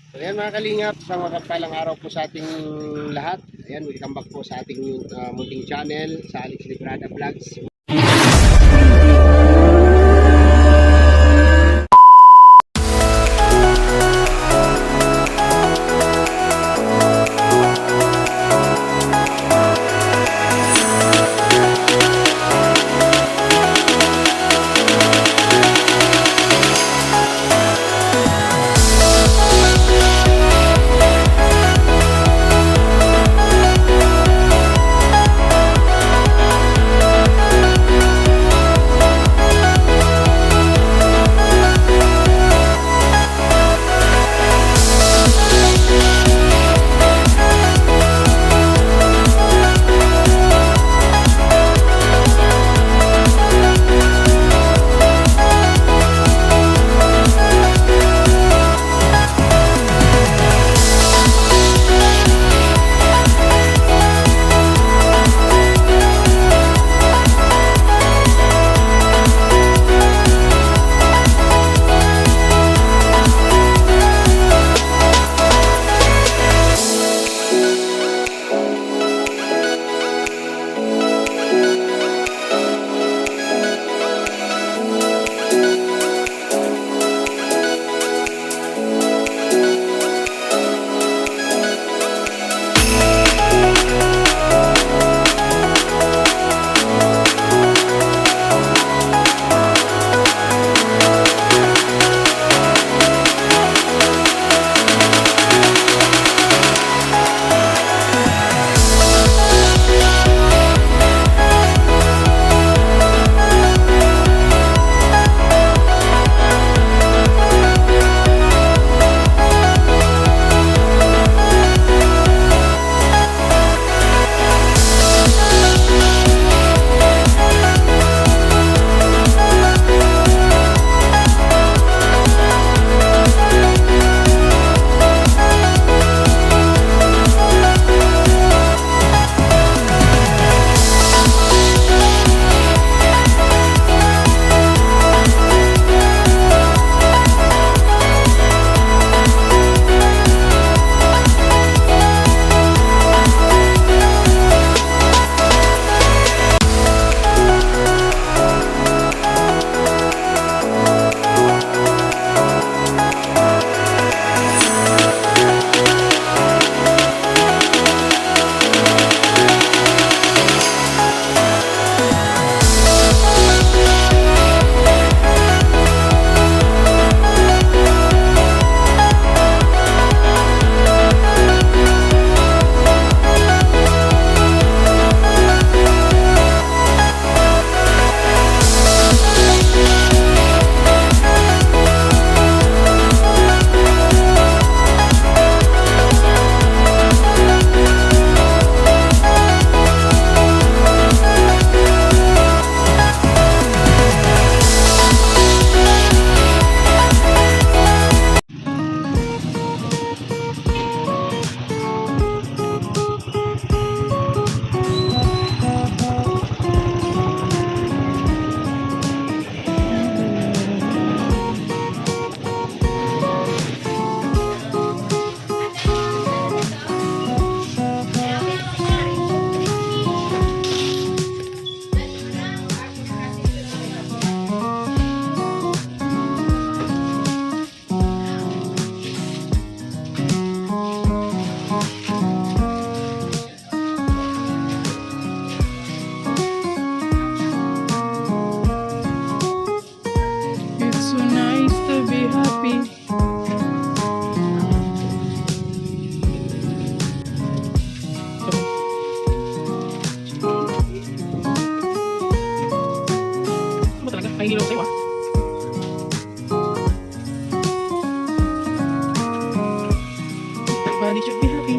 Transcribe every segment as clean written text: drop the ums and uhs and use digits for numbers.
So ayan mga kalingap, isang mapagpalang araw po sa ating lahat. Ayan, welcome back po sa ating munting channel, sa Alex Librada Vlogs. It's so nice to be happy. Ano ba talaga? Pahingilo sa'yo ah. Everybody should be happy.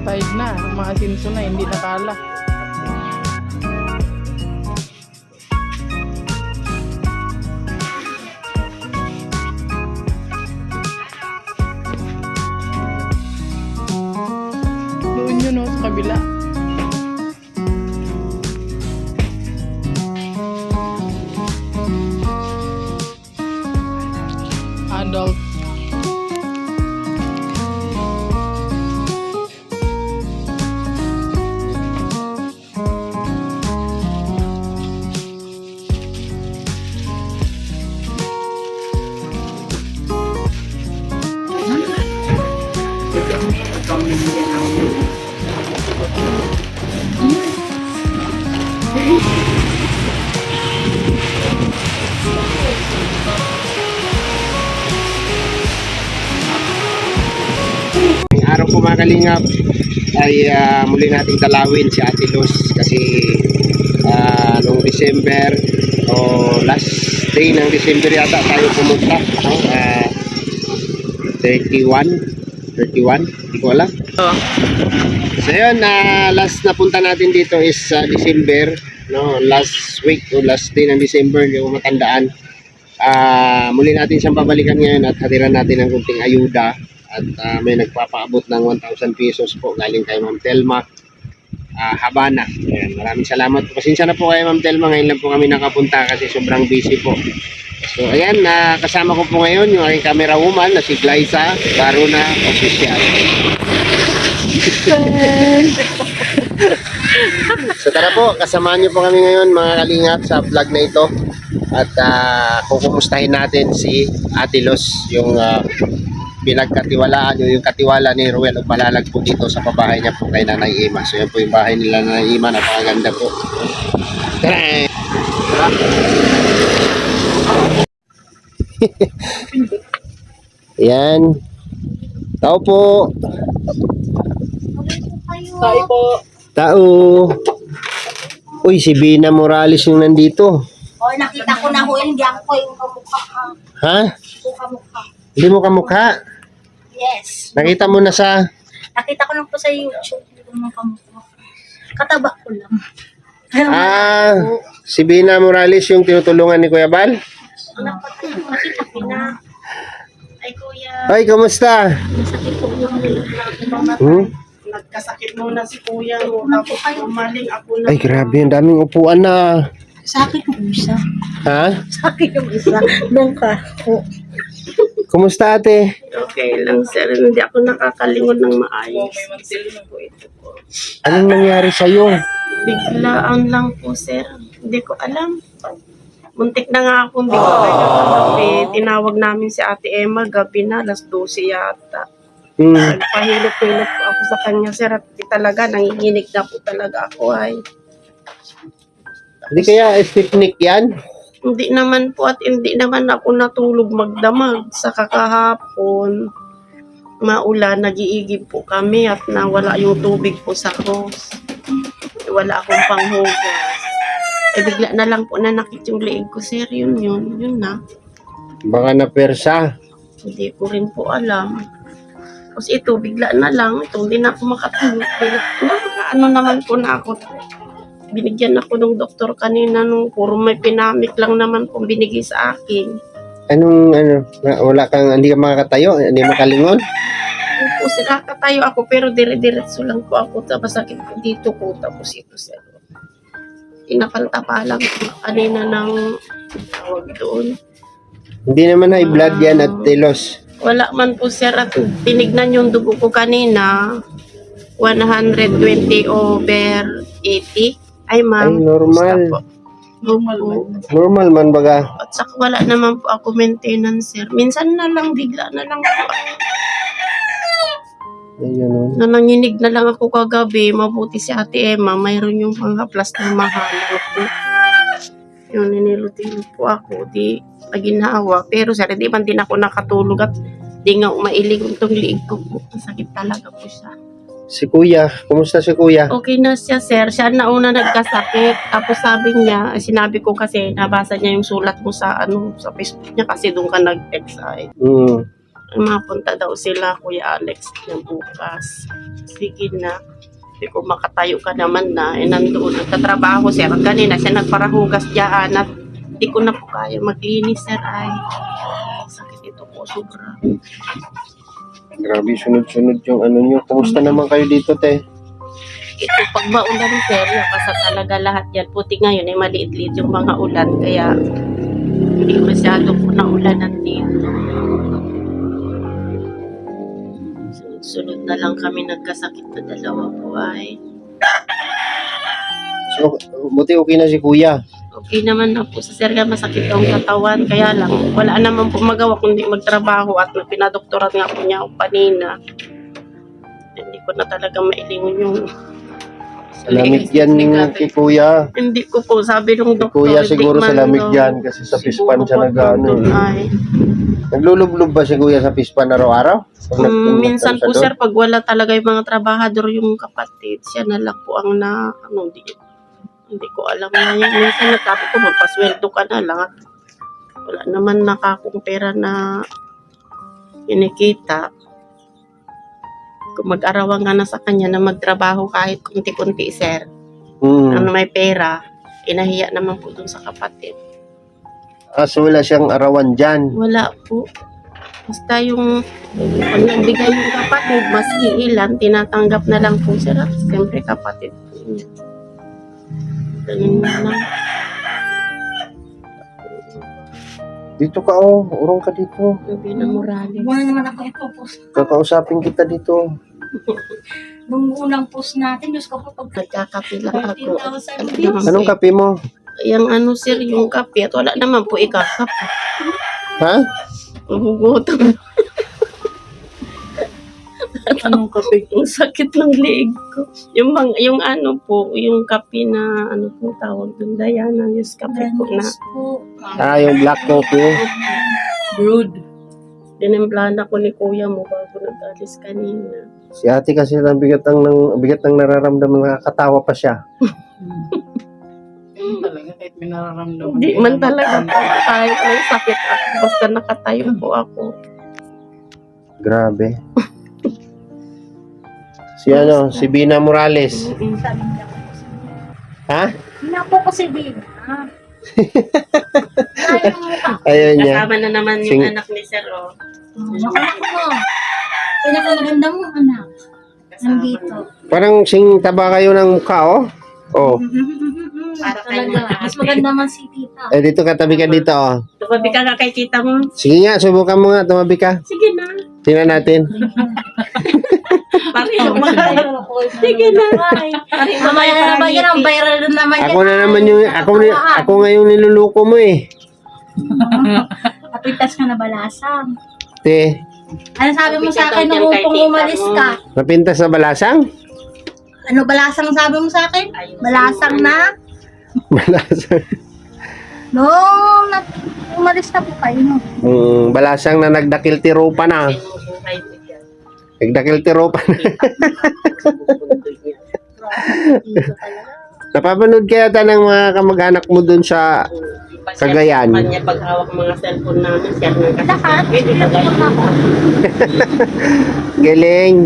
Side na, maasinso na, hindi nakala. Doon yun o, sa kabila. Adult. Ngayong araw po mga kalingap ay muli nating dalawin si Ate Luz kasi noong December o last day ng December yata tayo pumunta, no? 31, hindi ko alam. So yun, last na punta natin dito is December, no? Last week o last day ng December, hindi ko matandaan. Muli natin siyang babalikan ngayon at hatiran natin ng kunting ayuda at may nagpapaabot ng 1,000 pesos po galing kay Ma'am Telma Habana. Ayan, maraming salamat po. Pasensya na po kay Ma'am Telma, ngayon lang po kami nakapunta kasi sobrang busy po. So ayan, kasama ko po ngayon yung aking camera woman na si Glyza Baruna Official. So tara po, kasamahan niyo po kami ngayon mga kalingap sa vlog na ito. At kukumustahin natin si Ate Luz, yung pinagkatiwalaan yung katiwala ni Ruel o Palalag po dito sa pabahay niya po kay Nanay Ima. So yan po yung bahay nila Nanay Ima, napakaganda po. Tara! Yan. Tao po. Tayo po. Tao. Uy, si Bina Morales yung nandito. O, nakita ko na ho, hindi ako yung kamukha ka. Ha? Yung kamukha. Hindi mo kamukha? Yes. Nakita mo na sa... Nakita ko lang po sa YouTube. Hindi ko naman kamukha. Kataba ko lang. Si Bina Morales yung tinutulungan ni Kuya Bal? Nakita ko na. Ay, kuya. Ay, kamusta? Masakit po yung Nagkasakit muna si kuya mo, tapos umaling ako na. Ay, grabe, ang daming upuan na. Sa akin yung isa. Ha? Sa akin yung isa. Nung ka. Kumusta ate? Okay lang sir, hindi ako nakakalingon ng maayos. Po ito po. Anong nangyari sa'yo? Biglaan lang po sir, hindi ko alam. Muntik na nga ako, hindi ko kaya kagabi. Tinawag namin si Ate Emma, gabi na, alas 12 yata. Nagpahilot-hilot po ako sa kanya sir, at talaga, nanginginig na po talaga ako ay. Hindi kaya stiff-neck yan? Hindi naman po at hindi naman ako natulog magdamag sa kakahapon. Maulan, nag-iigib po kami at nawala yung tubig po sa hose. Wala akong panghugas. Bigla na lang po nanakit yung leeg ko, sir. Yun na. Baka na persa. Hindi ko rin po alam. Tapos ito, bigla na lang. Ito, hindi na ako makatulog. Ano naman po na ako. Binigyan ako ng doktor kanina nung puro may pinamik lang naman kung binigay sa akin. Wala kang, hindi ka makakatayo? Hindi makalingon? Po, sila katayo ako pero dire-diretso lang po ako. Tapos sakit po dito ko. Tapos ito, sir. Inapalta pa lang kanina ng tawag doon. Hindi naman high blood yan at telos. Wala man po sir at tinignan yung dugo ko kanina 120/80. Ay Ay, ma'am. normal. Basta po. Normal po. Normal man baga. At saka wala naman po ako maintenance sir. Minsan na lang, bigla na lang po. Ayun. Na nanginig na lang ako kagabi, mabuti si Ate Emma, mayroon yung pang-haplas na mahal. Yun, ninilot-ilot po ako, di ginawa. Pero sir, di man din ako nakatulog at di nga umailig itong liig ko po. Sakit talaga po siya. Si Kuya, kumusta si Kuya? Okay na siya sir, siya na una nagkasakit. Tapos sabi niya, sinabi ko kasi, nabasa niya yung sulat mo sa sa Facebook niya kasi doon ka nag-text ay. Mapunta daw sila, Kuya Alex, na bukas. Sige na. Hindi ko makatayo ka naman na. Nandoon, nagtatrabaho, sir. Kanina siya nagparahugas dyan at hindi ko na po kaya maglinis, sir. Ay, sakit ito po, sobra. Grabe, sunod-sunod yung ano nyo. Kumusta naman kayo dito, te? Ito, pag maulan, sir, nakasa talaga lahat yan. Puti ngayon ay maliit-liit yung mga ulan, kaya hindi masyado po na ulanan dito. Sunod-sunod na lang kami nagkasakit na dalawa po ay. So, buti okay na si kuya. Okay naman na po sa sir, masakit ang katawan. Kaya lang, wala naman po magawa kundi magtrabaho at pinadoktoran nga po niya ako kanina. Hindi ko na talaga mailingon yung Lamig yan kay kuya. Hindi ko po, sabi nung doktor. Kuya siguro hindi sa man lamig daw. yan kasi sa pispan siya nag-ano. Ay. Naglulublob ba si kuya sa pispan araw-araw? Minsan po sir, pag wala talaga yung mga trabahador yung kapatid, siya na lang po ang hindi ko alam na yun. Minsan nagsabi ko, magpasweldo ka na lang. Wala naman nakakong pera na kinikita. Kung mag-arawan nga na sa kanya na magtrabaho kahit kunti-kunti, sir. Ano may pera, inahiya naman po dun sa kapatid. So wala siyang arawan dyan. Wala po. Basta yung pag nagbigay yung kapatid, maski ilan, tinatanggap na lang po sila. Siyempre kapatid po niya. Ganun na lang. Dito ka oh, urong ka dito. Sabi na Morales. Wala naman ako ito post. Kakausapin kita dito. Nung unang post natin, Diyos ko po, pag Nagkakape lang ako. 14,000 views. Anong kape mo? Yung ano sir, yung kape. At wala naman po ikakape. Ha? Magugutom. Anong kape? Ang sakit ng liig ko. Yung ano po, yung kape na, ano po tawag doon, Diana, yung kape po na. Yung black coffee. Brood. Dinimplahan ako ni kuya mo bago nag-alis kanina. Si ate kasi ang bigat ng nararamdaman, nakakatawa pa siya. Talaga, kahit may nararamdaman. Hindi man talaga kahit may sakit ako, basta nakatayo po ako. Grabe. Si Bina Morales. Sabi niya po. Ha? Hindi po ko si Bina. Ayaw mo ka. Ayun niya. Kasama na naman yung anak ni Sir, oh. Anak mo. Pinakamaganda mong anak. Nandito. Parang sing taba kayo ng mukha, oh. Oh. Para kayo Talaga. Mas maganda man si tita. Dito ka, tabi ka dito, oh. Tumabi ka nga kay tita mo. Sige nga, subukan mo nga, tumabi ka. Sige na. Tingnan natin. Pareho mga. Sige na. Mamaya na naman yan. Ang viral na naman yan. Ako na naman ako nga yung niluluko mo eh. Kapitas ka na balasang. Te, Ano sabi mo sa akin nung upong umalis ka? napintas na balasang? Ano balasang sabi mo sa akin? Balasang na? Balasang. Nung umalis na po kayo. No? Balasang na nagdakil tiropa na. Nagdakil tiropa na. Napapanood kaya ng mga kamag-anak mo dun sa Cagayan. Kanya paghawak mga cellphone namin, siya nga Lahat. kasi Galing.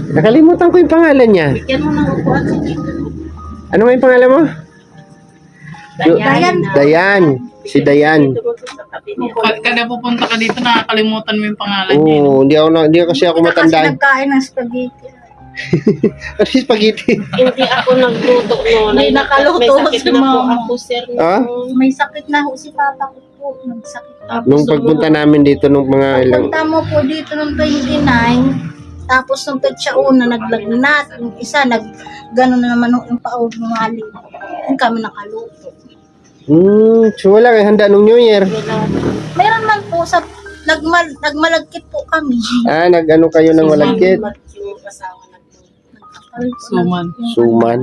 Nakalimutan ko yung pangalan niya. bigyan mo ng upuan si tita. Ano nga yung pangalan mo? Dayan. Dayan. Si Dayan. Kada pupunta ka dito, nakakalimutan mo yung pangalan niya. Oo, hindi kasi ako Kasi matandaan. nagkain ng spaghetti. Ano yung spaghetti? Hindi ako nagluto noon. Hindi nakaluto May sakit si na po mama. ako, sir. Ah? May sakit na ho si papa ko po. Nagsakit. Tapos Nung pagpunta namin dito nung mga ilang... Punta mo po dito nung 29. Tapos nung petsa una, naglagnat. Yung isa, gano'n na naman yung paog ng hali. Yung kami nakaluto. So wala kang handa nung New Year. Meron man po sa nagmalagkit po kami. Nag-ano kayo ng malagkit? yung asawa na Suman. Suman.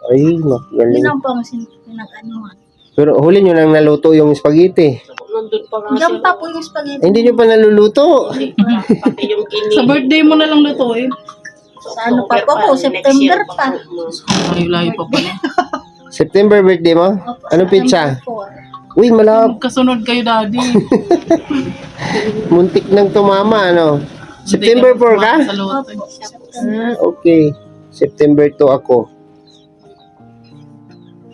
Ay, Yun galing. lang po ang pinag-anuhan. Pero huli nyo nang naluto yung spaghetti. nandun pa nga Diyan pa po yung spaghetti. Hindi nyo pa naluluto. pati yung kinig. Sa birthday mo na lang lutuin. Sa ano pa po, September pa. Layo-layo pa pala. September birthday mo? Opo, Anong pizza? September 4. Uy, Kasunod kayo, Daddy. muntik nang tumama, ano? September 4 ka? Sa loto. Okay. September 2 ako.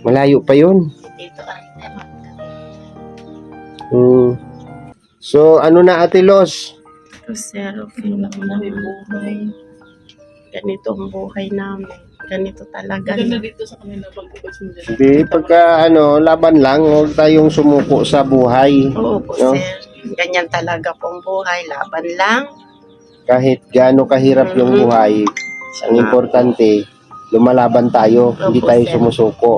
Malayo pa yun. Dito ka rin tayo. So, ano na Ate Los? So, sir, okay lang na. Ganito ang buhay namin. Ganito talaga. Ganda dito sa kanila pag-ubas mo dyan. Hindi, pagka laban lang, huwag tayong sumuko sa buhay. Oo po, No? sir. Ganyan talaga pong buhay. Laban lang. Kahit gaano kahirap yung buhay, ang importante, lumalaban tayo, hindi Opo, tayo sir. sumusuko.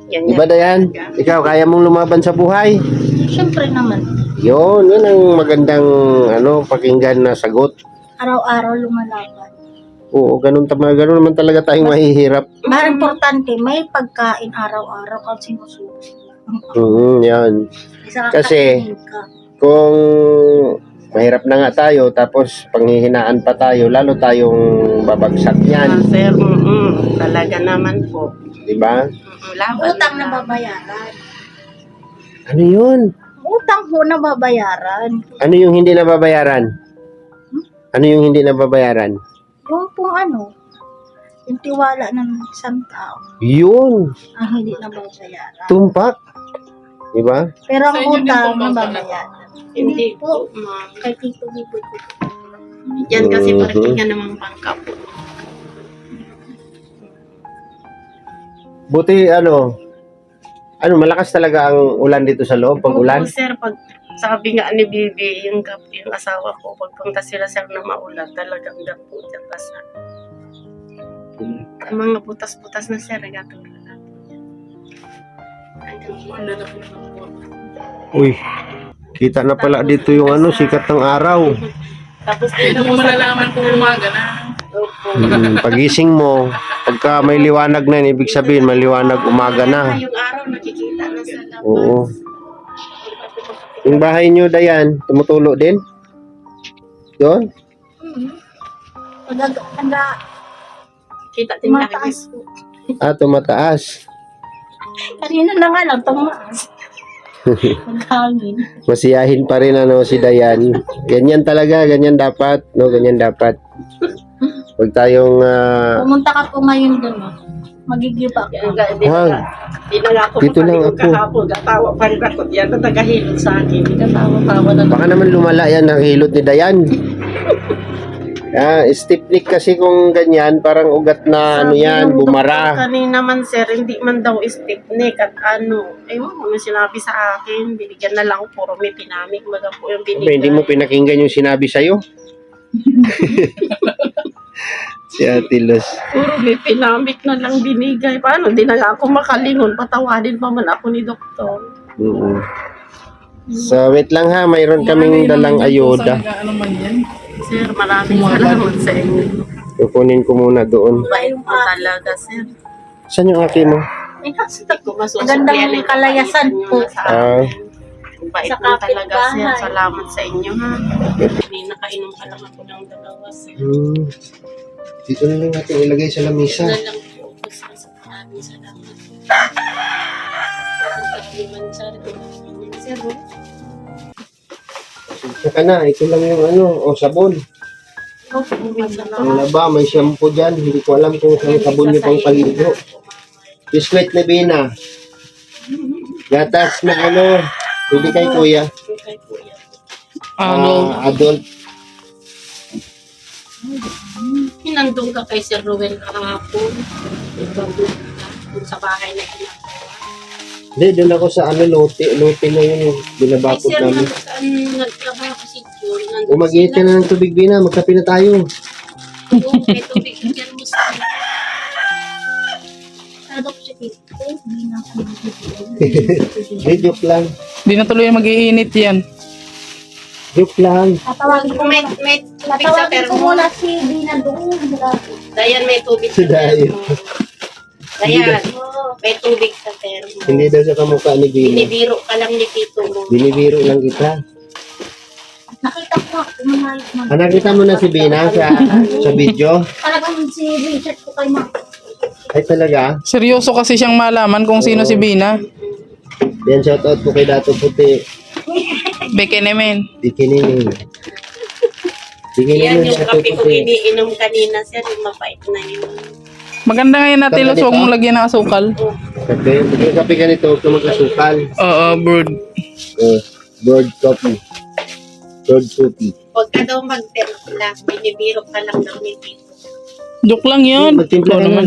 Ganyan. Di ba, Dayan? Ikaw, kaya mong lumaban sa buhay? Siyempre naman, Yun ang magandang pakinggan na sagot. araw-araw lumalaban. Oo, ganun naman talaga tayong mahihirap. Mas importante, may pagkain araw-araw kang sinusuko. Yan. Isa Kasi- kakainin ka. Kung mahirap na nga tayo, tapos panghihinaan pa tayo, lalo tayong babagsak yan. Sir, talaga naman po. Di ba? Laban Utang na lang. babayaran. Ano yun? Utang ho na babayaran. Ano yung hindi nababayaran? Ano yung hindi nababayaran? Yung pong yung tiwala ng isang tao Yun! ang hindi na babayaran. Tumpak! Di ba? Pero ang Sa inyo din utang po, na ma'am, babayaran. Hindi po, ma'am. Kay Tito Biboy ko. Yan kasi Mhm. parking ka namang bangka po. Buti malakas talaga ang ulan dito sa loob, pag ulan. Opo, sir, pag sabi nga ni Bibi, yung asawa ko, pagpunta sila sir na maulan, talagang gapo dyan basa. Ang mga butas-butas na sir, gatulad na po yan. Wala na po ng po. Uy, kita na pala dito yung sikat ng araw. Tapos Hindi mo malalaman kung umaga na. Pagising mo, pagka may liwanag na yun, ibig sabihin maliwanag umaga na. yung araw, nakikita na sa labas. Oo. Yung bahay nyo, Dayan, tumutulo din? Doon? Kita din Mataas po. Tumataas. Kanina na nga lang, tumaas. Maghangin. Masiyahin pa rin si Dayan. Ganyan talaga, ganyan dapat. No, ganyan dapat. Huwag tayong Pumunta ka po ngayon doon. Magigive up. Di na nga ako Dito lang makalimot ako. kahapon. Gatawa pa rin ako. Yan na nagahilot sa akin. Gatawa-tawa na lang. baka naman lumala yan ang hilot ni Dayan. Stiff-neck kasi kung ganyan, parang ugat na Sabi ng bumara. doktor kanina man sir, hindi man daw stiff neck at ewan ko sinabi sa akin, binigyan na lang puro may pinamig, maga po yung binigay. Hindi mo pinakinggan yung sinabi sa'yo? Si Ate Los. Puro may pinamig na lang binigay. Paano? Di na nga ako makalingon, patawadin pa man ako ni doktor. So, wait lang ha, mayroon kaming dalang ayuda. Ano man yan? Sir, maraming salamat sa inyo. Kukunin ko muna doon. Bait po talaga, sir. Saan yung ate mo? Eh, kasi Ko masusuklian Magandang yung kalayasan kabaitan po. nyo sa amin. Bait Sa po talaga, sir. kapitbahay. Salamat sa inyo, ha. Hindi nakainom pa lang ako ng dalawa, sir. Dito na lang natin ilagay sa lamisa. Na lang po. Basta sa maraming salamat. Sir, Saka na, ito lang yung sabon. Ang laba, may shampoo dyan. Hindi ko alam kung saan sabon niyo pang paligo. Biskwit na Bina. Gatas na hindi kay kuya. Adult. Nandun ka kay Sir Ruel kahapon. Dun sa bahay na ginagawa. Hindi, doon ako sa lote na yun. Ay, Binabakot Sir, namin. saan nagtrabaho si Joy? Nandun Umagit ka sila. na ng tubig, Bina. Magkape na tayo. Oo, may tubig. Bigyan mo sa Adop si Tito. Hindi na ako Hey, joke lang. Hindi na tuloy mag-iinit yan. Joke lang. Tatawagin ko may, muna. may tubig sa Tatawagin ko termo. muna si Dina doon. Dayan, may tubig Si sa Dayan. termo. Dayan, may tubig sa termo. Hindi daw sa kamukha ni Bina. Binibiro ka lang ni Tito mo. Binibiro lang kita. Nakita ko nga, umanayos mo. Nakita mo na si Bina sa video? Talagang si Richard ko kay Mark. Ay talaga? Seryoso kasi siyang malaman kung sino si Bina. Yan, shoutout po kay Dato Puti. Beke naman. Bikini. Yan yung kape ko iniinom kanina, sir. Yung mapait na yun. Maganda ngayon natin, Los. Huwag mong lagyan ng asukal. Kape. Kape ka nito, huwag ka magkasukal. Oo, brood. Bird coffee. Bird coffee. Huwag ka daw magtimpla. Binibiro ka lang daw ni Tito. Joke lang yan. Magtimpla Ikaw ka naman.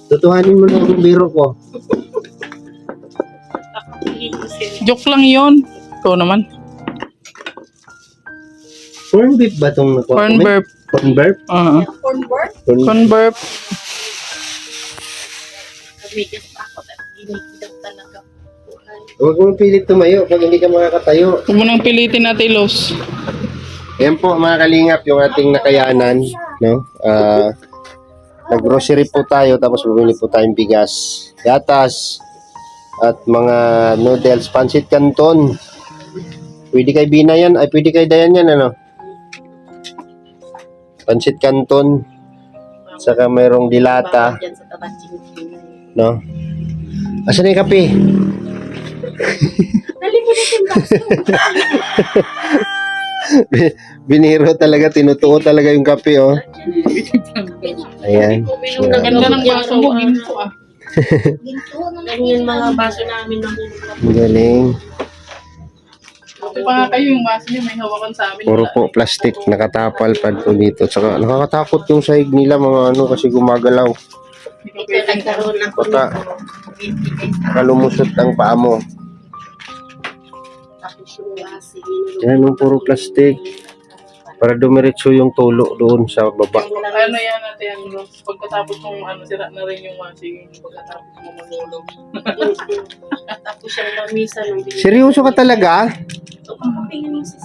Tutuhanin mo na yung biro ko. Kakapilin ko sila. Joke lang yun. Ikaw naman. Corn beef ba itong nakuha? Corn burp. Corn burp? Oo. Corn burp. Corn burp. Kabigas pa ako. Ginigidaw talaga. Huwag mong pilit tumayo pag hindi ka makakatayo. Huwag mo nang pilitin natin, Los. Yan po mga kalingap yung ating nakayanan. No? Nag-grocery po tayo tapos bumili po tayong bigas, gatas, at mga noodles, pancit canton. Pwede kay Bina yan, ay pwede kay Dayan yan, ano? Pancit canton, saka mayroong dilata, Diyan sa tabating. no? Asan na yung kape? Dali mo na yung baso. Biniro talaga, tinutuo talaga yung kape, oh. Ayan. Uminom na Ganda ng baso mo. Ginto ah. Ginto na Ganyan mga baso namin na Ang galing. Ito pa nga kayo, yung baso niyo may hawakan sa amin. Puro po plastic, nakatapal pa po dito. Saka nakakatakot yung sahig nila mga ano kasi gumagalaw. Hindi ka ito pwedeng nagkaroon ako Baka kalumusot ang paa mo. tapos yung wasi. Yan yung puro plastic. Para dumiretso yung tulo doon sa baba. Ano yan natin, Los? Pagkatapos mong sira na rin yung washing. Pagkatapos mo magulog. Tapos yung lamisa ng binigay. Seryoso ka talaga? Ito pa kapingin mo si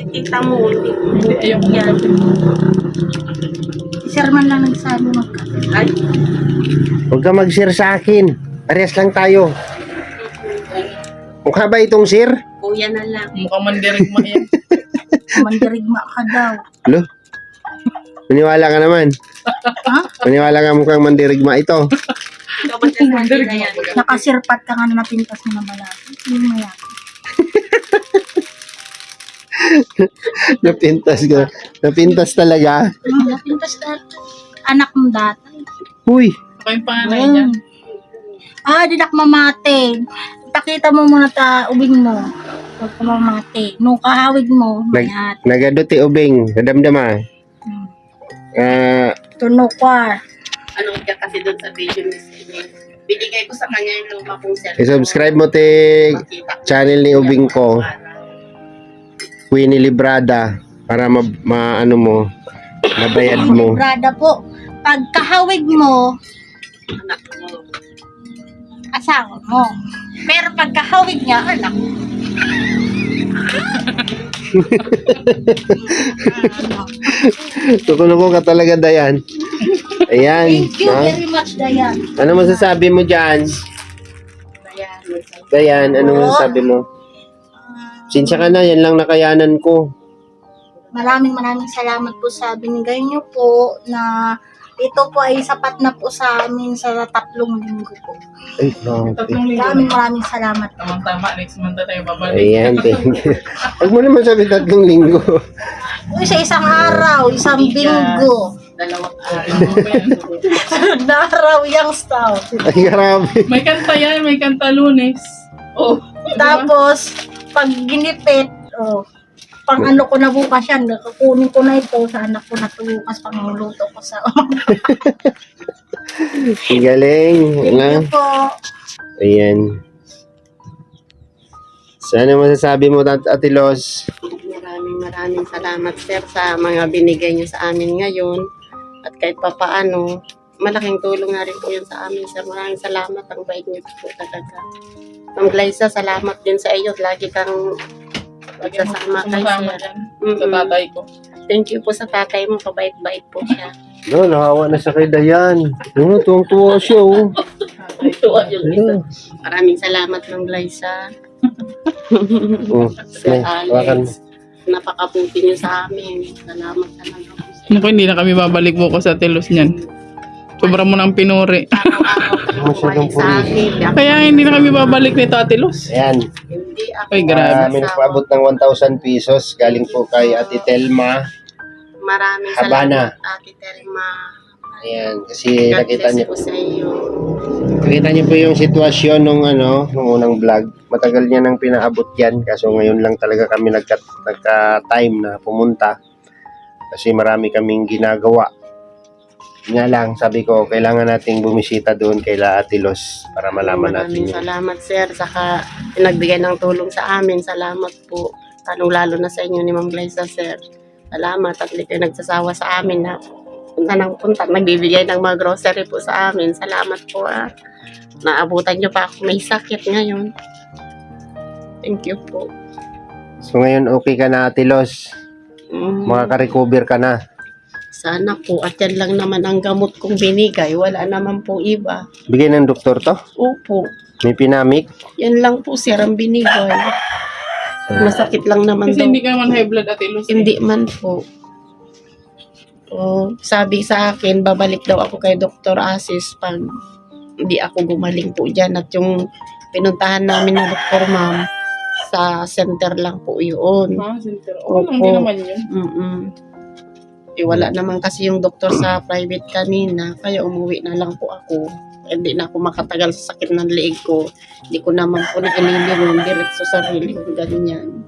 tita mo. Hindi, ayaw ko Yan. Si Sir man lang nagsabi magkape. Ay, Huwag ka mag-share sa akin. Parehas lang tayo. Mukha ba itong sir? kuya na lang. mukhang mandirigma yan. Mandirigma ka daw. Ano? Maniwala ka naman. Ha? Maniwala ka mukhang mandirigma ito. Ikaw ba sasabi na yan? Nakasirpat ka nga na napintas mo na malaki. Hindi mo yan. Napintas ka. Napintas talaga. Napintas dati. Anak mo dati. Uy. Ako yung panganay niya. Dinak mamate. Pakita mo muna ubing mo. Huwag ka mamate. Nung kahawig mo, mayat. Nagaduti ubing. Nadamdama. Tuno ka. Ano ka kasi doon sa video ni Sine. Binigay ko sa kanya yung luma kong cellphone. I-subscribe mo te channel ni ubing ko. Queenie Librada. Para ano mo. Mabayad mo. Brada po. Pag kahawig mo, Anak mo. asawa mo. Pero pag kahawig niya, anak mo. Tukuno ka talaga, Dayan. Ayan. Thank you Ha? very much, Dayan. Ano masasabi mo dyan? Ayan. Dayan, ano masasabi mo? Sinsya ka na, yan lang nakayanan ko. Maraming salamat po sa binigay niyo po na ito po ay sapat na po sa amin sa 3 linggo po. Ay, grabe. 3 linggo. Maraming salamat. Tama, next month na tayo babalik. Ayan, thank you. Huwag mo naman sabi 3 linggo. Uy, sa isang araw, isang linggo. Dalawang Sunod na araw, yung staff. Ay, grabe. May kanta yan, may kanta Lunes. Oh, Tapos, pag ginipit, pang ano ko na bukas yan, kukunin ko na ito sa anak ko na ito bukas pang luto ko sa Ang galing. Ano? Ito po. Ayan. Sana masasabi mo, Ate Los? Maraming salamat, sir, sa mga binigay niyo sa amin ngayon. At kahit pa paano, malaking tulong na rin po yun sa amin, sir. Maraming salamat. Ang bait niyo po talaga. Ma'am Glyza, salamat din sa iyo. Lagi kang magsasama kay sumasama sir. dyan. Sa tatay ko. Thank you po sa tatay mo. Pabait-bait po siya. No, nahawa na sa kay Dayan. No, tuwang-tuwa siya, oh. Tuwa yung isa. Ano? Maraming salamat, Ma'am Glyza. Oh, Sir hawakan mo. Alex. Napakabuti niyo sa amin. Salamat talaga po, sir. Naku, hindi na kami babalik bukas sa telos niyan. Sobra mo ng pinuri. Araw-araw Masyadong bumalik sa akin. Di ako- Kaya hindi na kami babalik nito, Ate Luz. Ayan. Hindi ako. Ay, grabe. May nagpaabot ng 1,000 pesos. Galing po kay Ate Telma. Maraming Habana. salamat, Ate Terma. Ayan. Kasi God nakita bless niyo, po sa iyo. nakita niyo po yung sitwasyon nung nung unang vlog. Matagal niya nang pinaabot yan. Kaso ngayon lang talaga kami nagka-time na pumunta. Kasi marami kaming ginagawa. Nga lang, sabi ko, kailangan nating bumisita doon kay La Ate Los para malaman natin Maraming yun. salamat, sir. Saka pinagbigay ng tulong sa amin. Salamat po. Lalo na sa inyo ni Ma'am Glyza, sir. Salamat at hindi kayo nagsasawa sa amin na punta ng punta. Nagbibigay ng mga grocery po sa amin. Salamat po, ah. Naabutan nyo pa ako. May sakit ngayon. Thank you po. So ngayon, okay ka na Ate Los? Makaka-recover ka na? Sana po. At yan lang naman ang gamot kong binigay. Wala naman po iba. Bigay ng doktor to? Opo. May pinamik? Yan lang po, sir, ang binigay. Masakit lang naman Kasi daw. hindi ka naman high blood, Ate Luz. Hindi man po. Oh, sabi sa akin, babalik daw ako kay Dr. Asis pag hindi ako gumaling po dyan. At yung pinuntahan namin na Dr. Ma'am, sa center lang po yun. Ah, center. Oo, lang Opo. din naman yun. Eh, wala naman kasi yung doktor sa private kanina, kaya umuwi na lang po ako. Hindi na ako makatagal sa sakit ng leeg ko. Hindi ko naman po na ililingon diretso sa sarili ko, ganyan.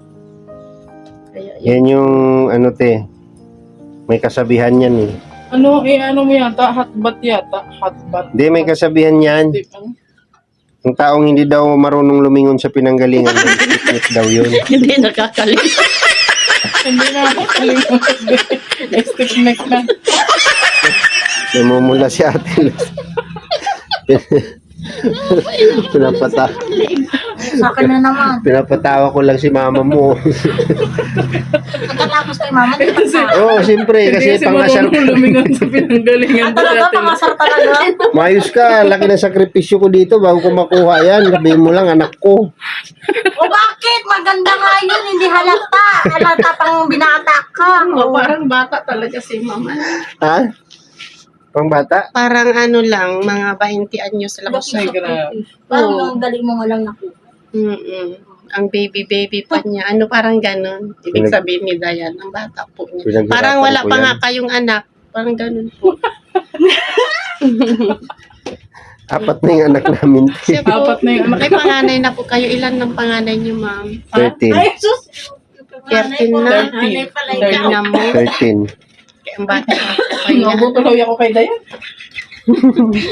Kaya yun. Yan yung te, may kasabihan yan eh. Ano mo yata? Hotbat yata. Hotbat. Hindi, may kasabihan yan. Yung taong hindi daw marunong lumingon sa pinanggalingan, nag-split daw yun. Hindi nakakalit. Hindi na ako kalimut. Stick neck na. Namumula si Ate Los. Sa akin na naman. Pinapatawa ko lang si mama mo. Pagkatapos kay mama, di ba sa? Oo, siyempre, kasi pangasar. marunong lumingon sa pinanggalingan. Talaga, pangasar talaga. Mayos ka, laki ng sakripisyo ko dito bago ko makuha yan. Sabihin mo lang, anak ko. O bakit? Maganda nga yun, hindi halata. Halata pang binata ka. Oo, parang bata talaga si mama. Ha? Pang bata? Parang ano lang, mga 20 anyos lang siya. Ay, grabe. Parang ang galing mo nga lang nakuha. Ang baby pa niya. Ano parang ganon. Ibig sabihin ni Dayan, ang bata po niya. Pinaghirapan Parang wala ko pa yan. nga kayong anak. Parang ganon po. Apat na yung anak namin. Siya po, Apat na yung anak. may panganay na po kayo. Ilan ng panganay niyo, ma'am? 13. Ay, sus! 13 na. 13. pala Third ikaw. na mo. 13. Kaya ang bata pa po kayo. Nabutuloy ako kay Dayan.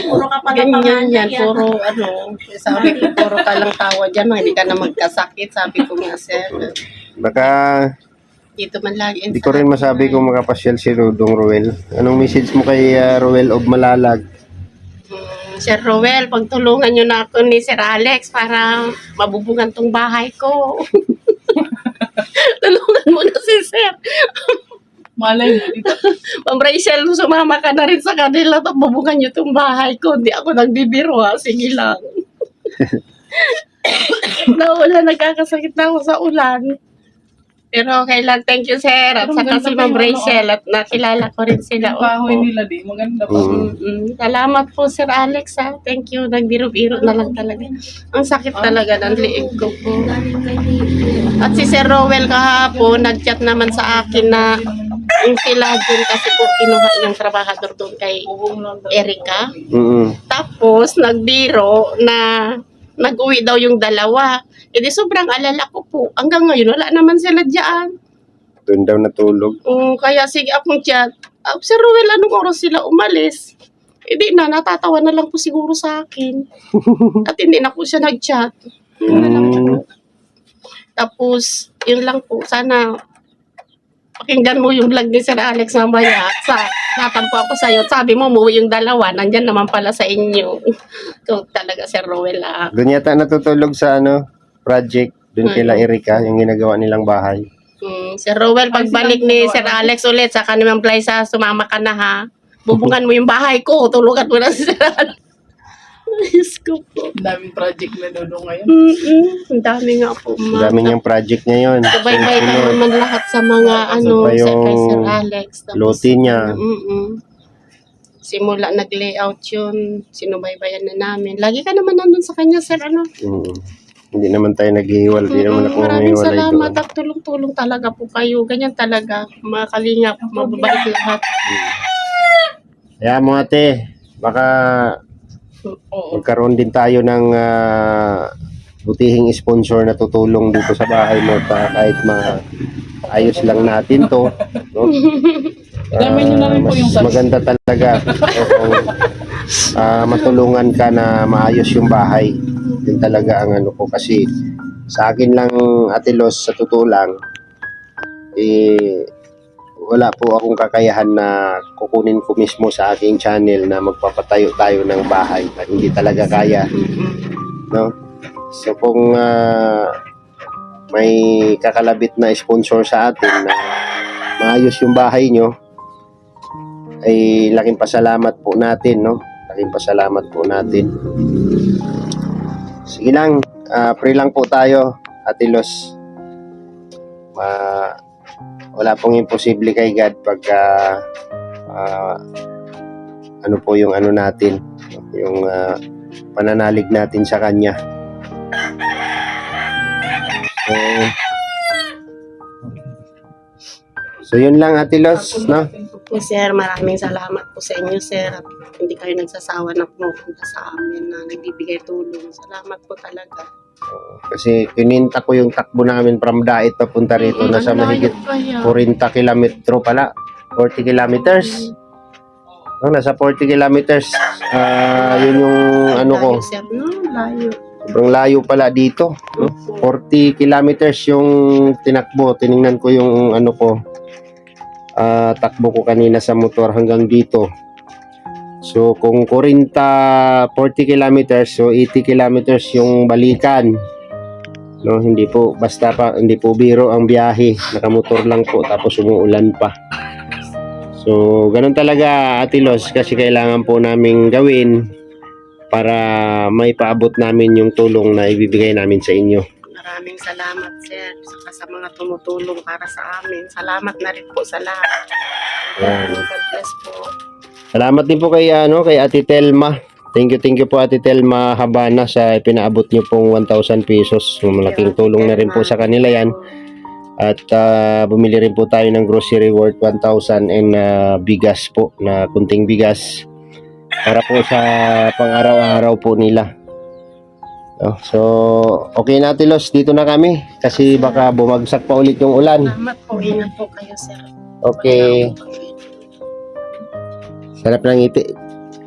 Puro ka pala Ganyan panganay yan. yan. Puro sabi ko, puro ka lang tawa dyan. Hindi ka na magkasakit. Sabi ko nga, sir. Baka Dito man lagi. hindi ko rin masabi kung makapasyal si Dong Ruel. Anong message mo kay Ruel of Malalag? Sir Roel, pagtulungan nyo na ako ni Sir Alex para mabubungan tong bahay ko. Tulungan mo na si Sir. Malay mo dito. Ma'am Rachel, sumama ka na rin sa kanila at bubungan nyo tong bahay ko. Hindi ako nagbibiro ha. Sige lang. Naulan, nagkakasakit na ako sa ulan. Pero okay lang. Thank you, Sir. At Pero saka maganda si pa Ma'am yung Rachel. At nakilala ko rin sila. Ang kahoy Opo. nila di. Maganda pa. Salamat po, Sir Alex, ha. Thank you. Nagbiro-biro na lang talaga. Ang sakit talaga ng liig ko po. At si Sir Rowel kahapon, nag-chat naman sa akin na yung sila dun kasi po kinuha yung trabahador doon kay Erica. Tapos, nagbiro na nag-uwi daw yung dalawa. E di sobrang alala ko po. Hanggang ngayon, wala naman sila dyan. Doon daw natulog. Kaya sige akong chat. Sir Rowel, anong oras sila umalis? Hindi na, natatawa na lang po siguro sa akin. At hindi na po siya nag-chat. Yun na lang po. Tapos, yun lang po. Sana pakinggan mo yung vlog ni Sir Alex mamaya. Natampo ako sa'yo. Sabi mo, umuwi yung dalawa. Nandyan naman pala sa inyo. So, talaga, Sir Rowel, Doon yata natutulog sa project. Doon kila Erica, yung ginagawa nilang bahay. Sir Rowel, pagbalik ni Sir Alex ulit, saka naman Plysa, sumama ka na ha. Bubungan mo yung bahay ko. Tulugan mo na si Sir Alex. Ayos ko po. Ang daming project na dodo ngayon. Ang dami nga po, Ang dami niyang project ngayon. Sabay-bay ka Sunod. naman lahat sa mga Sa pa yung kay Sir Alex. Tapos, Lote niya. simula nag-layout yun, sinubaybayan na namin. Lagi ka naman nandun sa kanya, sir, ano? Hindi naman tayo naghihiwal. Hindi naman ako Maraming naghihiwalay salamat doon. at tulong-tulong talaga po kayo. Ganyan talaga, mga kalingap, mababait lahat. Kaya mo ate, baka Oo. magkaroon din tayo ng butihing sponsor na tutulong dito sa bahay mo kahit ayos lang natin to, no? Dami niyo na rin po Mas yung maganda talaga kung matulungan ka na maayos yung bahay. Yun talaga ang ano ko, kasi sa akin lang, Ate Los, sa totoo lang, wala po akong kakayahan na kukunin ko mismo sa aking channel na magpapatayo tayo ng bahay. Hindi talaga kaya, no? So kung may kakalabit na sponsor sa atin na maayos yung bahay nyo, ay laking pasalamat po natin, no? Laking pasalamat po natin. Sige lang, pray lang po tayo, Ate Los. Wala pong imposible kay God pagka ano po yung ano natin, yung pananalig natin sa Kanya. So yun lang, Ate Los, no? Po, sir, maraming salamat po sa inyo, sir. At hindi kayo nagsasawa na pumunta sa amin na nagbibigay tulong. Salamat po talaga. Kasi kininta ko yung takbo namin from Dait papunta rito, nasa mahigit 40 kilometro pala, 40 kilometers. No, nasa 40 kilometers. Yun yung ano ko, Layo, sir, no? Layo. sobrang layo pala dito, no? 40 kilometers yung tinakbo. Tiningnan ko yung ano ko, takbo ko kanina sa motor hanggang dito. So kung 40 kilometers, so 80 kilometers yung balikan. No, hindi po basta pa, hindi po biro ang biyahe. Nakamotor lang po tapos umuulan pa. So ganun talaga, Ate Los, kasi kailangan po naming gawin para may paabot namin yung tulong na ibibigay namin sa inyo. Maraming salamat, sir, saka sa mga tumutulong para sa amin. Salamat na rin po sa lahat. God bless po. Salamat din po kay kay Ate Telma. Thank you po Ate Telma Habana sa pinaabot niyo pong 1,000 pesos. Malaking tulong na rin po sa kanila yan. At bumili rin po tayo ng grocery worth 1,000 and bigas po, na kunting bigas para po sa pang-araw-araw po nila. So okay na, Ate Los, dito na kami kasi baka bumagsak pa ulit yung ulan. Salamat po. Ingat po kayo, sir. Okay. Sarap ng ngiti.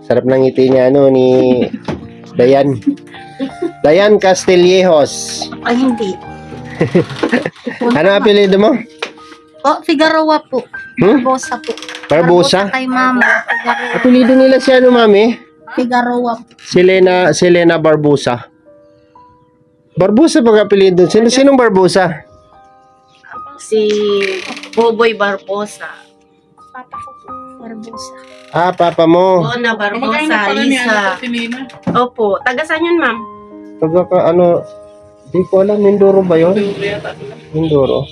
Sarap ng ngiti niya ni Dayan. Dayan Castillejos. Ay, hindi. Ano apelyido mo? Oh, Figueroa po. Barbosa po. Barbosa? Kay mama. Figueroa. Apelyido nila si ano, mami? Figueroa po. Selena Barbosa. Barbosa pag apelyido. Sinong Barbosa? Si Boboy Barbosa. Papa ko po. Barbosa. Papa mo. Oo, na Kamag-anak Barbosa, pala niya, Lisa. si Nina. Opo. Taga saan yun, ma'am? Taga ka, di ko alam, Mindoro ba yun? Pero yata sila. Mindoro.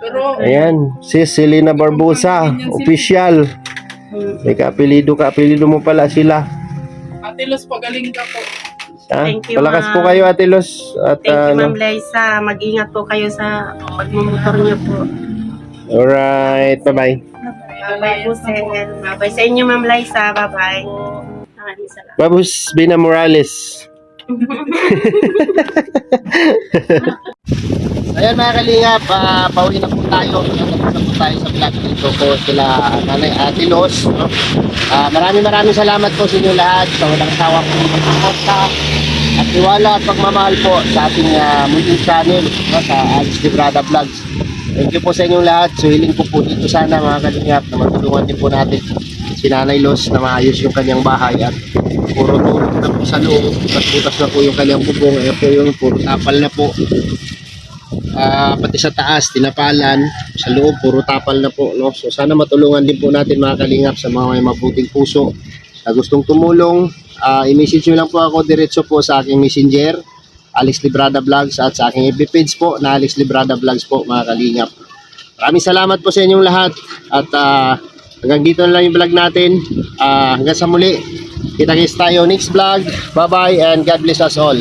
Pero, Ayan, si Selena Barbosa, official. May kaapelido mo pala sila. Ate Los, pagaling ka po. Thank you, Palakas ma'am. po kayo, Ate Los. At, Thank you, Ma'am Liza. Mag-ingat po kayo sa pagmumotor niyo po. alright, bye-bye. Bye-bye po, sir. Bye-bye sa inyo, Ma'am Liza. Bye-bye. Maraming salamat. Babus Bina Morales. Ayan mga kalingap, pauwi na po tayo. Tapos na po tayo sa vlog dito po sila Nanay Ate Los, no? Maraming salamat po sa inyo lahat sa walang sawa po pagsuporta at tiwala at pagmamahal po sa ating munting channel, no? Sa Alice Librada Vlogs. Thank you po sa inyong lahat. So hiling ko po dito sana mga kalingap na matulungan din po natin si Nanay Los na maayos yung kanyang bahay at puro tulog na po sa loob. Butas na po yung kanyang bubong. Ayan po yung puro tapal na po. Pati sa taas, tinapalan. Sa loob, puro tapal na po. No? So sana matulungan din po natin mga kalingap sa mga may mabuting puso na gustong tumulong. I-message nyo lang po ako diretso po sa aking messenger, Alex Librada Vlogs, at sa aking FB page po na Alex Librada Vlogs po mga kalingap. Maraming salamat po sa inyong lahat at hanggang dito na lang yung vlog natin. Hanggang sa muli. Kita-kits tayo next vlog. Bye-bye and God bless us all.